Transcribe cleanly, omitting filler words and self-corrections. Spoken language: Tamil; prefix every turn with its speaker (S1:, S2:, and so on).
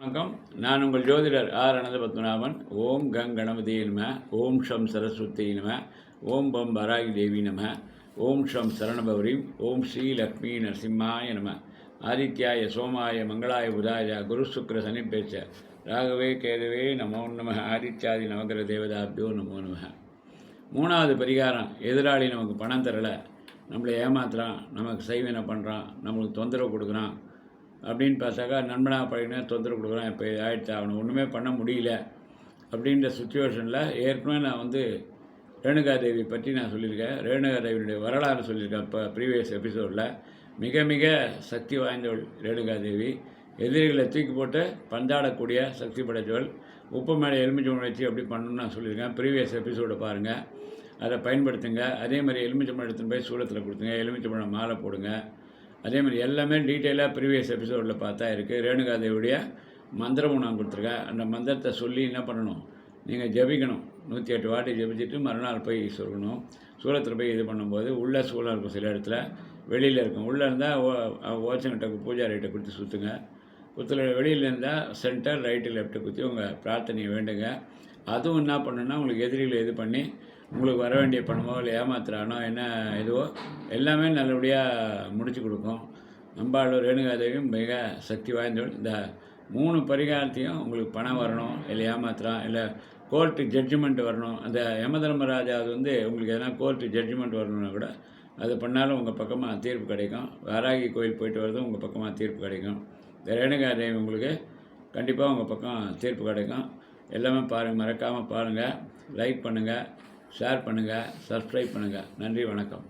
S1: வணக்கம். நான் உங்கள் ஜோதிடர் ஆர் அனந்த பத்மநாபன். ஓம் கங் கணபதியே நம, ஓம் ஷம் சரஸ்வதியே நம, ஓம் பம் வராகி தேவி நம, ஓம் ஷம் சரணபௌரீம், ஓம் ஸ்ரீ லக்ஷ்மி நரசிம்மாய நம, ஆதித்யாய சோமாய மங்களாய புதாய குரு சுக்ர சனிப்பேச்ச ராகவே கேதவே நமோ நம, ஆதித்யாதி நவகிர தேவதாபியோ நமோ நம. மூணாவது பரிகாரம், எதிராளி நமக்கு பணம் தரலை, நம்மளை ஏமாத்துறான், நமக்கு செய்வினை பண்ணுறான், நம்மளுக்கு தொந்தரவு கொடுக்குறான் அப்படின்னு பார்த்தாக்கா, நண்பனாக பழகினா தொந்தரவு கொடுக்குறான், இப்போ ஆகிடுச்சு, அவனை ஒன்றுமே பண்ண முடியல அப்படின்ற சுச்சுவேஷனில் ஏற்கனவே நான் ரேணுகாதேவி பற்றி நான் சொல்லியிருக்கேன். ரேணுகாதேவியுடைய வரலாறு சொல்லியிருக்கேன். இப்போ ப்ரீவியஸ் எபிசோடில் மிக மிக சக்தி வாய்ந்தவள் ரேணுகாதேவி. எதிரிகளை தூக்கி போட்டு பந்தாடக்கூடிய சக்தி படைத்தவள். உப்பு மேலே எலுமிச்சம்பழம் வச்சு அப்படி பண்ணணும்னு நான் சொல்லியிருக்கேன். ப்ரீவியஸ் எபிசோடை பாருங்கள், அதை பயன்படுத்துங்க. அதே மாதிரி எலுமிச்சம்பழம் எடுத்துன்னு போய் சூளத்தில் கொடுத்துங்க, எலுமிச்சம்பழம் மாலை போடுங்க. அதே மாதிரி எல்லாமே டீட்டெயிலாக ப்ரீவியஸ் எபிசோடில் பார்த்தா இருக்குது. ரேணுகாதேவியுடைய மந்திரமும் நான் கொடுத்துருக்கேன். அந்த மந்திரத்தை சொல்லி என்ன பண்ணணும், நீங்கள் ஜபிக்கணும். 108 வாட்டி ஜபிச்சுட்டு மறுநாள் போய் சொல்லணும். சூளத்தில் போய் இது பண்ணும்போது உள்ளே சூளம் இருக்கும், சில இடத்துல வெளியில் இருக்கும். உள்ளே இருந்தால் ஓச்சங்கிட்ட பூஜாரிகிட்ட கொடுத்து சுற்றுங்க. வெளியில் இருந்தால் சென்டர் ரைட்டு லெஃப்ட்டு குத்தி உங்கள் பிரார்த்தனையை வேண்டுங்க. அதுவும் என்ன பண்ணுன்னா, உங்களுக்கு எதிரிகளை இது பண்ணி உங்களுக்கு வர வேண்டிய பணமோ இல்லை ஏமாத்துறானோ என்ன இதுவோ எல்லாமே நல்லபடியாக முடிச்சு கொடுக்கும். நம்பாளூர் ரேணுகாதேவியும் மிக சக்தி வாய்ந்தவள். இந்த 3 பரிகாரத்தையும் உங்களுக்கு பணம் வரணும், இல்லை ஏமாத்துறான், இல்லை கோர்ட்டு ஜட்ஜ்மெண்ட் வரணும், அந்த யமதர்மராஜா அது உங்களுக்கு எதனா கோர்ட்டு ஜட்ஜ்மெண்ட் வரணும்னா கூட அது பண்ணாலும் உங்கள் பக்கமாக தீர்ப்பு கிடைக்கும். வாராகி கோயில் போயிட்டு வரதும் உங்கள் பக்கமாக தீர்ப்பு கிடைக்கும். இந்த ரேணுகாதேவி உங்களுக்கு கண்டிப்பாக உங்கள் பக்கம் தீர்ப்பு கிடைக்கும். எல்லாமே பாருங்கள், மறக்காமல் பாருங்கள், லைக் பண்ணுங்கள், ஷேர் பண்ணுங்கள், சப்ஸ்கிரைப் பண்ணுங்கள். நன்றி, வணக்கம்.